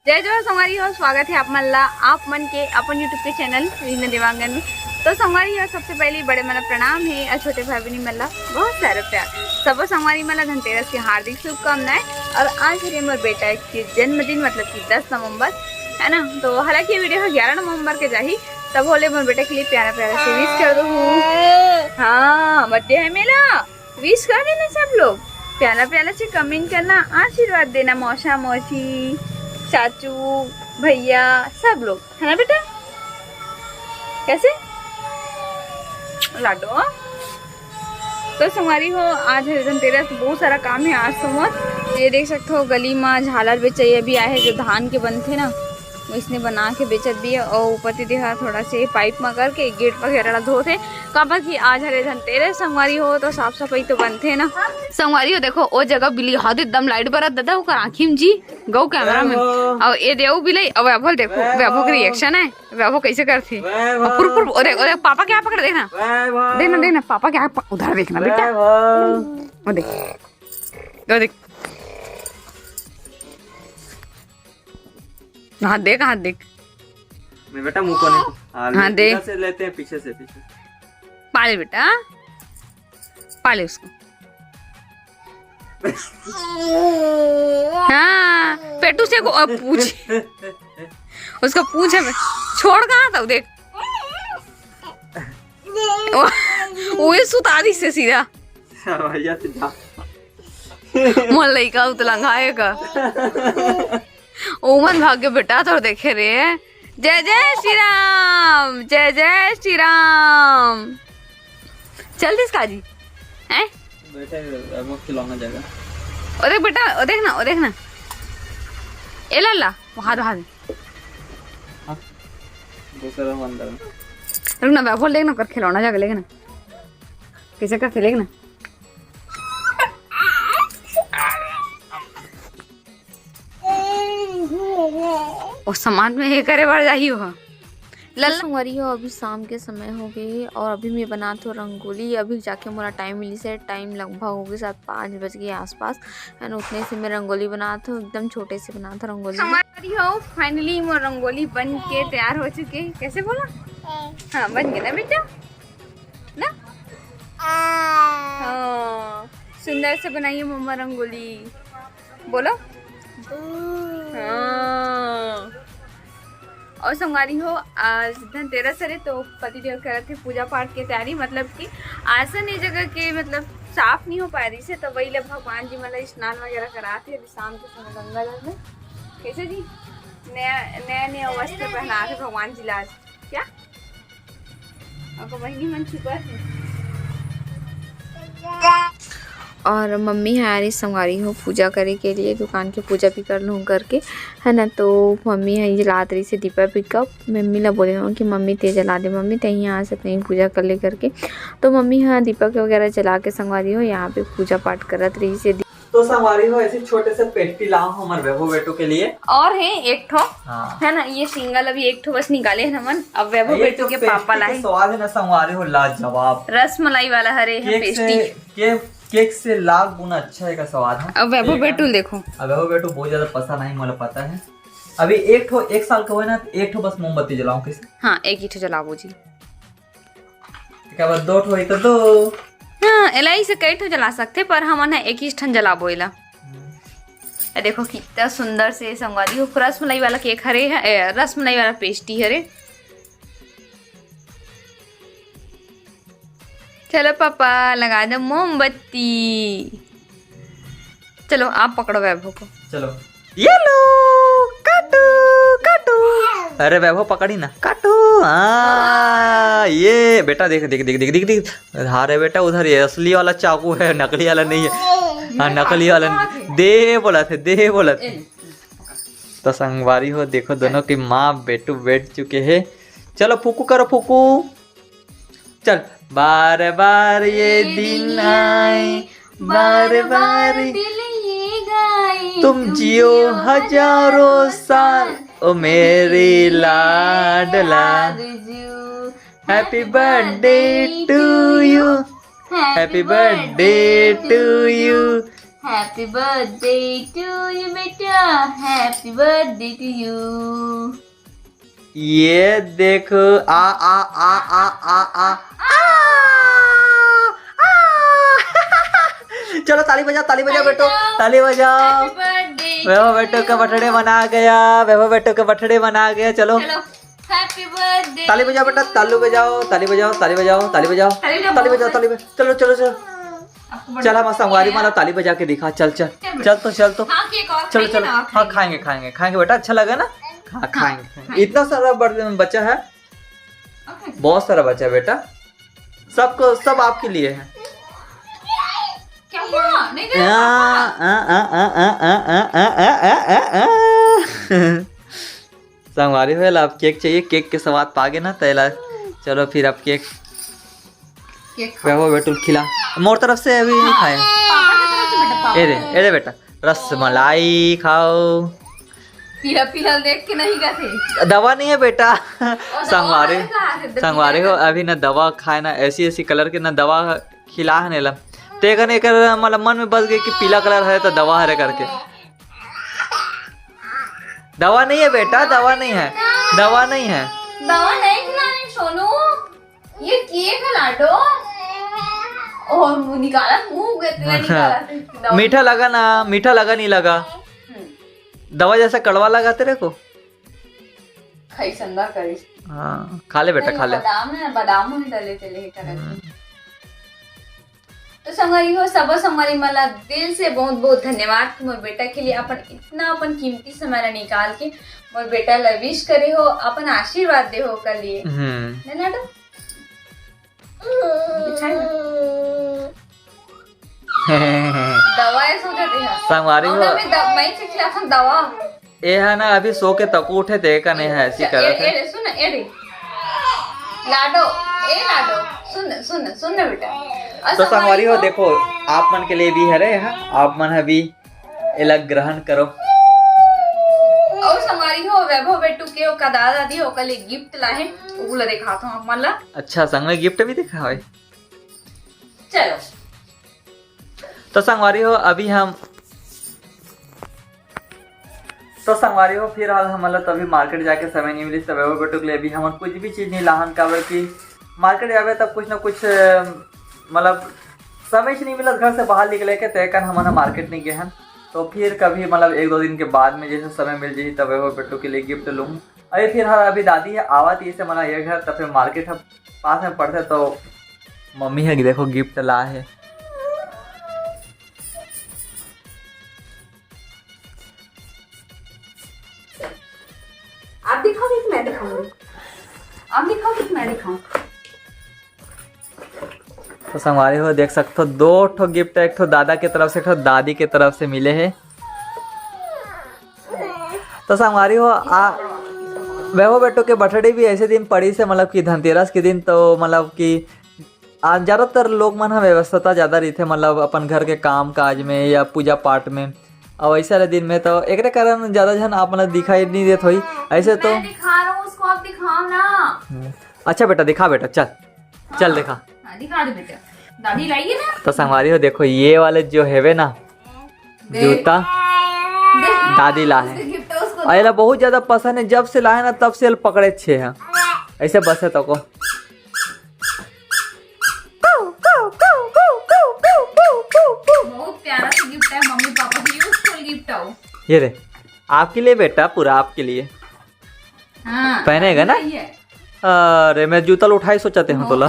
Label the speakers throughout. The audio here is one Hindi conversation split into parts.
Speaker 1: जय जोहार संगवारी हो, स्वागत है आप मन ला आप मन के अपन यूट्यूब के चैनल रीना देवांगन में। तो संगवारी हो, सबसे पहले बड़े मन प्रणाम है और छोटे भाई बहनी मन ला बहुत सारा प्यार। सब संगवारी मन ला धनतेरस की हार्दिक शुभकामनाएं। और आज है मेरे बेटा के जन्मदिन, मतलब कि 10 नवंबर है ना। तो हालांकि वीडियो 11 नवंबर के जाही, तब होले मेरे बेटे के लिए प्यारा प्यारा से विश कर दो। हाँ, बर्थडे है मेरा, विश कर देना सब लोग, प्यारा प्यारा से कमेंट करना, आशीर्वाद देना, मौसा मौसी चाचू भैया सब लोग, है ना बेटा। कैसे लाडो। तो संगवारी हो, आज है धनतेरस, बहुत सारा काम है आज सुबह। ये देख सकते हो गली में झालर बेचैया भी आए है, जो धान के बनते ना वो इसने बना के बेचत भी है। और ऊपर से देखा थोड़ा से पाइप में करके गेट वगैरह धोते कब कि आज हरे धनतेरस संगवारी हो, तो साफ सफाई तो बनते है ना संगवारी हो। देखो वो जगह बिल्ली हाथ एकदम लाइट बरत दादा ओकर आँखी में जी गौ कैमरा में। और ये देव बिलाई और वैभव, देखो वैभव का रिएक्शन है, वैभव कैसे करते पुर पापा क्या पकड़, देखना देखना देखना पापा क्या उधर देखना बेटा, वो देख वो देख, हाथ देख हाथ देख
Speaker 2: मैं बेटा मुंह को नहीं,
Speaker 1: हाँ दे
Speaker 2: से लेते हैं, पीछे से पीछे
Speaker 1: पाले बेटा, पाले उसको। हाँ पेटू से पूछ, उसका पूछ है, छोड़ कहाँ था देख, वो सुता दी से सीधा मोल लइका उतलंगाएगा ओमन भाग्य बेटा तो देखे रे। जय जय श्री राम, जय जय श्री राम। चल दिस काजी हैं
Speaker 2: बेटा, वो खिलौना जगह।
Speaker 1: ओ देख बेटा, ओ देख ना, ओ देख ना, ए लाला वहां वहां
Speaker 2: दूसरा अंदर
Speaker 1: रुक ना, बैबोल देख ना कर खिलौना जगह लेके ना, कैसे कर खेलेगा ना। और समाज में ये करे बढ़ जाही हो
Speaker 3: लल्ला संगवारी हो। अभी शाम के समय हो गए और अभी मैं बनाती हूँ रंगोली। अभी जाके मोरा टाइम मिली से, टाइम लगभग हो गई 7-5 बज के आसपास है ना। उतने से मैं रंगोली बनाती हूँ, एकदम छोटे से बनाता रंगोली।
Speaker 1: संगवारी हो, फाइनली वो रंगोली बन के तैयार हो चुके। कैसे बोला? हाँ बन गया ना बेटा ना। हाँ सुंदर से बनाइए मम्मा रंगोली, बोलो। हाँ। और संगवारी हो, आज धनतेरस है तो पतिदेव कर रहे थे पूजा पाठ की तैयारी, मतलब कि आसन ये जगह के मतलब साफ नहीं हो पा रही से, तो वही लोग भगवान जी मतलब स्नान वगैरह कराते अभी शाम के समय गंगा जल में। कैसे जी नया नया वस्त्र पहना थे भगवान जी लाज क्या आपको बहनी मन छुपा है।
Speaker 3: और मम्मी है यार संगवारी हो पूजा करे के लिए, दुकान की पूजा भी कर लूँ करके है ना। तो मम्मी है जला रही से दीपा पिकअप, मम्मी ला बोले कि मम्मी ते जला दे, मम्मी ते यहाँ से कहीं पूजा कर ले करके। तो मम्मी हाँ दीपक वगैरह जला के संगवारी हो यहाँ पे पूजा पाठ करत रही से।
Speaker 2: तो संगवारी हो, ऐसे छोटे से पेटी लाओ हमारे वैभव बेटो के लिए।
Speaker 1: और है एक ठो
Speaker 2: हाँ।
Speaker 1: है ना, ये सिंगल अभी एक ठो बस निकाले है नमन। अब वैभव बेटो के पापा लाए
Speaker 2: स्वाद है ना संगवारी हो लाजवाब,
Speaker 1: रसमलाई वाला हरे है पेस्टी,
Speaker 2: केक से लाख गुना अच्छा है का स्वाद है।
Speaker 1: अब वैभव बेटू देखो,
Speaker 2: अब वैभव बेटो बहुत ज्यादा पसंद नहीं, मुझे पता है। अभी एक ठो 1 साल का हुआ ना, एक ठो बस मोमबत्ती जलाऊं किसी।
Speaker 1: हाँ एक ही ठो जलाबो जी,
Speaker 2: क्या बात 2 ठो है तो 2।
Speaker 1: हाँ एलाई से कई ठो जला सकते, पर हम ना एक ही ठन जलाबो इला। देखो कितना सुंदर से संगवारी हो, रसमलाई वाला केक हरे है, रसमलाई वाला पेस्टी हरे। चलो पापा लगा दो मोमबत्ती, चलो आप पकड़ो वैभव को,
Speaker 2: चलो ये लो काटो काटो। अरे वैभव पकड़ी ना, काटो। हाँ ये बेटा देख देख देख देख देख देख, अरे बेटा उधर ये असली वाला चाकू है, नकली वाला नहीं है। हाँ नकली वाला दे बोला थे, दे बोला थे। तो संगवारी हो देखो, दोनों की माँ बेटू बैठ चुके हैं। चलो फूकू करो फूकू, चल। बार बार ये दिन आए, बार बार दिल ये गाए, तुम जियो हजारों साल ओ मेरी लाडला। Happy birthday to you, happy birthday to you,
Speaker 1: happy birthday to you बेटा, हैप्पी बर्थडे टू यू।
Speaker 2: ये देखो आ आ आ आ आ आ चलो ताली बजाओ बेटो, ताली बजाओ। वैभव बेटो का बर्थडे मना गया, वैभव बेटो का बर्थडे मना गया। चलो
Speaker 1: हैप्पी बर्थडे।
Speaker 2: ताली बजाओ बेटा, तालू बजाओ, ताली बजाओ, ताली बजाओ, ताली बजाओ, ताली बजाओ, ताली बजाओ। चलो चलो चलो चला मैं संगवारी माला ताली बजा के दिखा। चल चल चल तो चल तो
Speaker 1: हाँ, केक और
Speaker 2: चलो
Speaker 1: खाएंगे
Speaker 2: चलो।
Speaker 1: ना,
Speaker 2: हाँ खाएंगे खाएंगे खाएंगे बेटा, अच्छा लगा ना? हाँ खाएंगे। इतना सारा बच्चा है, बहुत सारा बच्चा है बेटा, सबको सब आपके लिए है।
Speaker 1: क्या हुआ? नहीं कर
Speaker 2: संगवारी हो आप केक चाहिए, केक के स्वाद पागे ना तैला। चलो फिर आप केक वैभव बेटू खिला। मोर तरफ से अभी नहीं खाए। ए रे बेटा रसमलाई खाओ।
Speaker 1: पीला पीला देख के नहीं गए।
Speaker 2: दवा नहीं है बेटा। संगवारी हो अभी ना दवा खाए ना, ऐसी ऐसी कलर के ना दवा खिला है नेला तेगा नहीं कर, मतलब मन में बस गई कि पीला कलर है तो दवा है करके। दवा नहीं है बेटा, दवा नहीं है, दवा नहीं है।
Speaker 1: दवा नहीं खिलानी सोनू, ये केक है लाडो। और मुंह निकाला, मुंह निकाला।
Speaker 2: मीठा लगा ना? मीठा लगा नहीं लगा? दवा जैसा कड़वा लगा तेरे को?
Speaker 1: खाई संदा करी।
Speaker 2: हाँ खा ले बेटा, खा ले।
Speaker 1: बादाम नहीं डाले थे। तो संगवारी हो सब संगवारी मला दिल से बहुत बहुत धन्यवाद मोर बेटा के लिए अपन इतना अपन कीमती समय निकाल के मोर बेटा ला विश करे हो, अपन आशीर्वाद दे हो कर लिए। नहीं लाडो दवा ऐसा होते हैं
Speaker 2: संगवारी हो
Speaker 1: मैं खिला दवा
Speaker 2: ये है ना, अभी सो के तक उठे थे का नहीं है ऐसी कर रहे थे।
Speaker 1: सुन ए लाडो, ए लाडो सुन सुन सुन ना बेटा।
Speaker 2: तो संगवारी हो देखो आप मन के लिए भी है रे, आप मन अभी अलग ग्रहण करो।
Speaker 1: और संगवारी हो वैभव बेटू के का दादा दादी हो कल गिफ्ट लाए, उगला दिखाता हूं आप मन ला।
Speaker 2: अच्छा संग में गिफ्ट भी दिखा है।
Speaker 1: चलो
Speaker 2: तो संगवारी हो अभी हम संगवारी हो फिर हाल हम तभी मार्केट जाके समय नहीं मिली, सब वैभव बेटू के लिए भी हम कुछ भी चीज नहीं लाहन काबर कि मार्केट जावे तब कुछ ना कुछ मतलब समय से नहीं मिला घर से बाहर निकले के तय कर हम मार्केट नहीं गए हैं। तो फिर कभी मतलब एक दो दिन के बाद में जैसे समय मिल जाए तब वैभव बेटू के लिए गिफ्ट लूँ। अरे फिर हाँ अभी दादी है आवा थी से मना ये घर, तब फिर मार्केट है पास में पड़ते तो मम्मी है देखो गिफ्ट ला है।
Speaker 1: आप दिखाओगे कि मैं दिखाऊंगी? आप दिखाओगे कि मैं दिखाऊं?
Speaker 2: तो संगवारी हो देख सकते हो दो ठो गिफ्ट, एक ठो दादा के तरफ से, एक ठो दादी के तरफ से मिले हैं। तो संगवारी हो वैभव बेटू के बर्थडे भी ऐसे दिन पड़ी से मतलब कि धनतेरस के दिन, तो मतलब कि आज ज़्यादातर लोग मन व्यवस्था ज़्यादा रही थे मतलब अपन घर के काम काज में या पूजा पाठ में, और ऐसे वाले दिन में तो एक कारण ज़्यादा जन आप मतलब दिखाई नहीं देते हुई ऐसे। तो
Speaker 1: मैं दिखा रहा हूँ उसको, आप दिखाओ ना।
Speaker 2: अच्छा बेटा दिखा बेटा, चल चल दिखा।
Speaker 1: दिखा दे बेटा, दादी लाई है ना।
Speaker 2: तो संगवारी हो देखो ये वाले जो है ना जूता दादी ला है, अरे बहुत ज्यादा पसंद है, जब से लाए ना तब से पकड़े छे हैं ऐसे बस है तो को।
Speaker 1: बहुत प्यारा सा गिफ्ट है, मम्मी पापा की यूजफुल गिफ्ट है।
Speaker 2: ये रे आपके लिए बेटा, पूरा आपके लिए।
Speaker 1: हाँ,
Speaker 2: पहनेगा ना? अरे मैं जूता उठाई सोचाते हूँ तोला।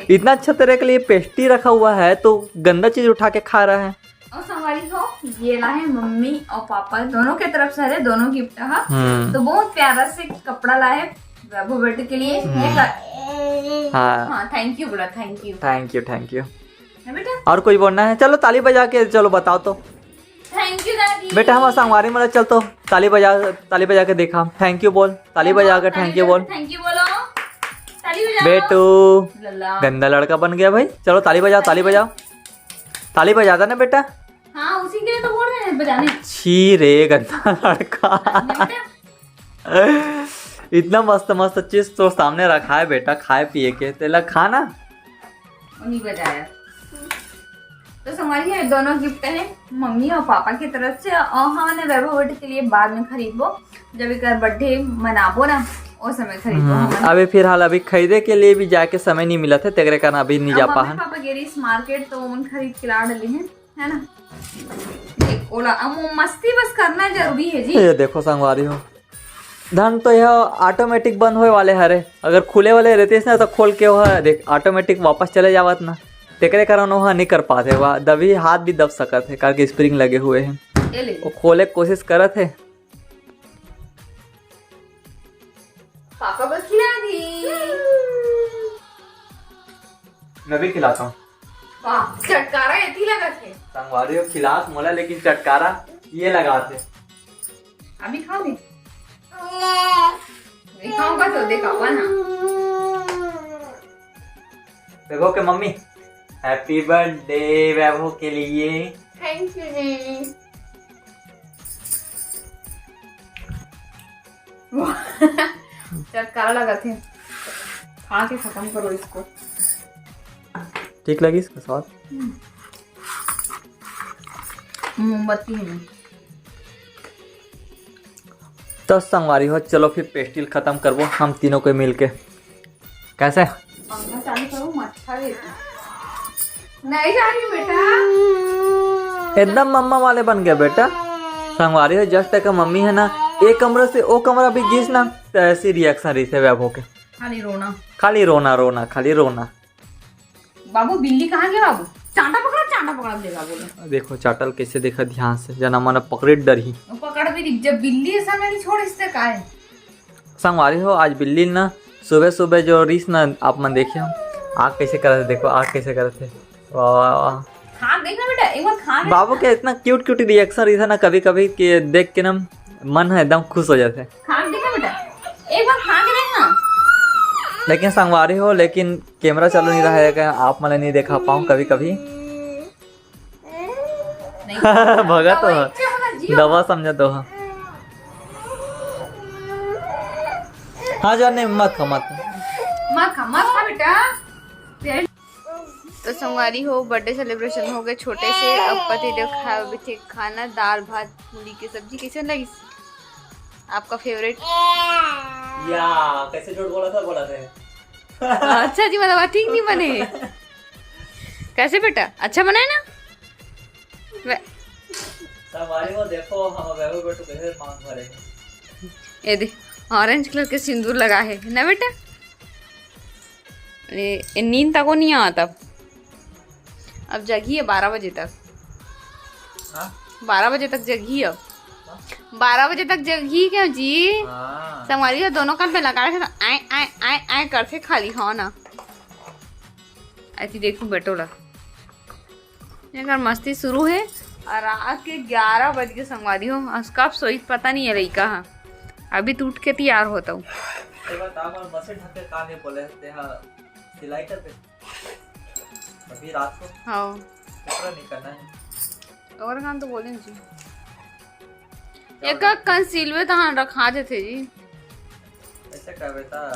Speaker 2: इतना अच्छा तेरे के लिए पेस्ट्री रखा हुआ है तो गंदा चीज उठा के खा रहा है।
Speaker 1: और संगवारी हो ये ला है मम्मी और पापा दोनों के तरफ से है, दोनों गिफ्ट है। तो बहुत प्यारा से कपड़ा ला है वैभव बेटे के लिए। हाँ थैंक यू बोला, thank you
Speaker 2: thank you thank you
Speaker 1: बेटा।
Speaker 2: और कोई बोलना है? चलो ताली बजा के चलो बताओ तो।
Speaker 1: थैंक यू दादी।
Speaker 2: बेटा हमारा संगवारी मतलब चल तो ताली बजा के देखा। थैंक यू बोल, ताली बजा के थैंक यू बोल।
Speaker 1: थैंक यू बोलो, ताली बजाओ।
Speaker 2: बेटू गंदा लड़का बन गया भाई। चलो ताली बजाओ, ताली बजाओ, ताली बजाता ना बेटा।
Speaker 1: हाँ उसी के लिए तो बोल रहे हैं बजाने।
Speaker 2: छी रे गंदा लड़का। इतना मस्त मस्त चीज तो सामने रखा है बेटा, खाए पिए के तेला खाना
Speaker 1: उन्हीं बजाया। तो हमारी ये दोनों गिफ्ट हैं मम्मी और पापा की तरफ से, और हमने वैभव बेटे के लिए बाद में खरीदबो, जब एक बर्थडे मनाबो ना उस समय खरीदबो।
Speaker 2: अभी फिलहाल अभी खरीदे के लिए भी जाके समय नहीं मिला था, तेरे कारण अभी नहीं जा पाए।
Speaker 1: पापा गेरी मार्केट तो उन खरीद के ला डले हैं, है ना। ओला मस्ती बस करना जरूरी है जी।
Speaker 2: ये देखो संगवारी हो, धन तो यह ऑटोमेटिक बंद होए वाले हरे, अगर खुले वाले रहते ना तो खोल के वह देख ऑटोमेटिक वापस चले जावत ना, तेरे कारण वह नहीं कर पाते, वह दबी हाथ भी दब सकत है, कारण स्प्रिंग लगे हुए हैं। वो खोले कोशिश करत है।
Speaker 1: पापा बस खिला दी,
Speaker 2: मैं भी खिलाता हूँ।
Speaker 1: वाह चटकारा ऐसी लगा थे
Speaker 2: संगवारी हो खिलात मोला, लेकिन चटकारा ये लगाते।
Speaker 1: अभी खाओ दे, खाऊंगा तो देखा ना।
Speaker 2: वैभव के मम्मी हैप्पी बर्थडे वैभव के लिए।
Speaker 1: थैंक यू जी। चटकारा लगा थे, खा के खत्म करो इसको।
Speaker 2: ठीक लगी इसका स्वाद?
Speaker 1: मोमबत्ती है
Speaker 2: तो संगवारी हो, चलो फिर पेस्टिल खत्म करवो हम तीनों को मिलके। कैसे
Speaker 1: पंखा चालू करो, मच्छर नहीं जा रही बेटा।
Speaker 2: एकदम मम्मा वाले बन गया बेटा। संगवारी हो, जस्ट तक मम्मी है ना, एक कमरे से वो कमरा भी गिस ना, तो ऐसी रिएक्शन रही थे वैभव के,
Speaker 1: खाली रोना
Speaker 2: खाली रोना रोना, खाली रोना।
Speaker 1: बाबू बिल्ली कहाँ गया बाबू? चांटा पकड़ा देगा बोले।
Speaker 2: देखो चाटल कैसे देखा ध्यान से, जना मना पकड़े डर ही।
Speaker 1: पकड़ भी जब बिल्ली ऐसा नहीं छोड़ इससे का है।
Speaker 2: संगवारी हो, आज बिल्ली ना सुबह सुबह जो रीस ना आप मन देखिए, आग कैसे करते, देखो आग कैसे करते। वाह
Speaker 1: खा देखना बेटा, एक बार खा।
Speaker 2: बाबू के इतना क्यूट क्यूट रिएक्शन रही था ना कभी कभी कि देख के ना मन है एकदम खुश हो जाते।
Speaker 1: खा देखना बेटा, एक बार खा के देखना।
Speaker 2: लेकिन संगवारी हो, लेकिन कैमरा चालू नहीं रहा है, आप मैंने नहीं देखा पाऊँ कभी कभी। भगा तो दवा समझा तो हाँ जाने मत
Speaker 1: खा बेटा।
Speaker 3: तो संगवारी हो, बर्थडे सेलिब्रेशन हो गए छोटे से। अब पति देव थे खाना, दाल भात मूली की सब्जी। कैसे लगी आपका फेवरेट?
Speaker 2: या कैसे झूठ बोला था
Speaker 3: अच्छा जी, मतलब ठीक नहीं बने? कैसे बेटा, अच्छा बना है ना?
Speaker 2: संगवारी हो देखो, हम वैभव बेटो कैसे मांग भरे हैं।
Speaker 3: ये दे ऑरेंज कलर के सिंदूर लगा है ना बेटा। ये नींद तक को नहीं आता। अब जगी 12 बजे तक। 12 बजे तक जगी, अब 12 बजे तक जगी क्या जी? संगवारी दोनों कान पे लगा रहे थे, आए आए आए आए करते खाली। हाँ ना, ऐसी देखूं बेटोला अगर मस्ती शुरू है। और रात के 11 बज के संगवारी हो, कब सोई पता नहीं है लड़का। हाँ अभी तो उठ के तैयार होता हूँ।
Speaker 2: सिलाई करते अभी रात को।
Speaker 3: हाँ
Speaker 2: नहीं करना है
Speaker 3: और काम तो बोले जी। एक कंसीलवे तो हाँ रखा देते जी,
Speaker 2: ऐसे कर बेटा।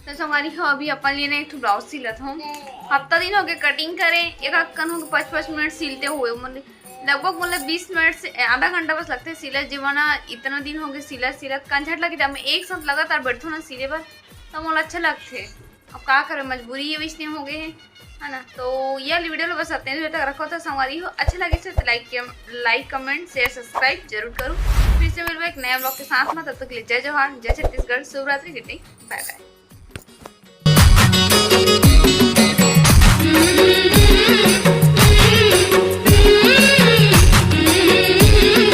Speaker 3: तो संगवारी हो, अभी अपन लिए ना एक ब्लाउज सिलत हूँ। हफ्ता दिन हो गए कटिंग करें, एक अक्कन हो 5-5 मिनट सिलते हुए, लगभग मतलब 20 मिनट से आधा घंटा बस लगते हैं सिला। जीवाना इतना दिन हो गए सिला कंझट लगे, जब मैं एक साथ लगातार बैठो ना सिले पर तो मुझे अच्छा लगते। अब क्या करें, मजबूरी ये इसलिए हो गए हैं, है ना। तो ये वीडियो बस आते हैं तक रखो। तो संगवारी हो, अच्छा लगे तो लाइक कमेंट शेयर सब्सक्राइब जरूर करूँ। फिर से मिलूँ एक नया ब्लॉग के साथ में, तब तक के लिए जय जवाहर, जय छत्तीसगढ़, शुभ रात्रि, गुड नाइट, बाय बाय।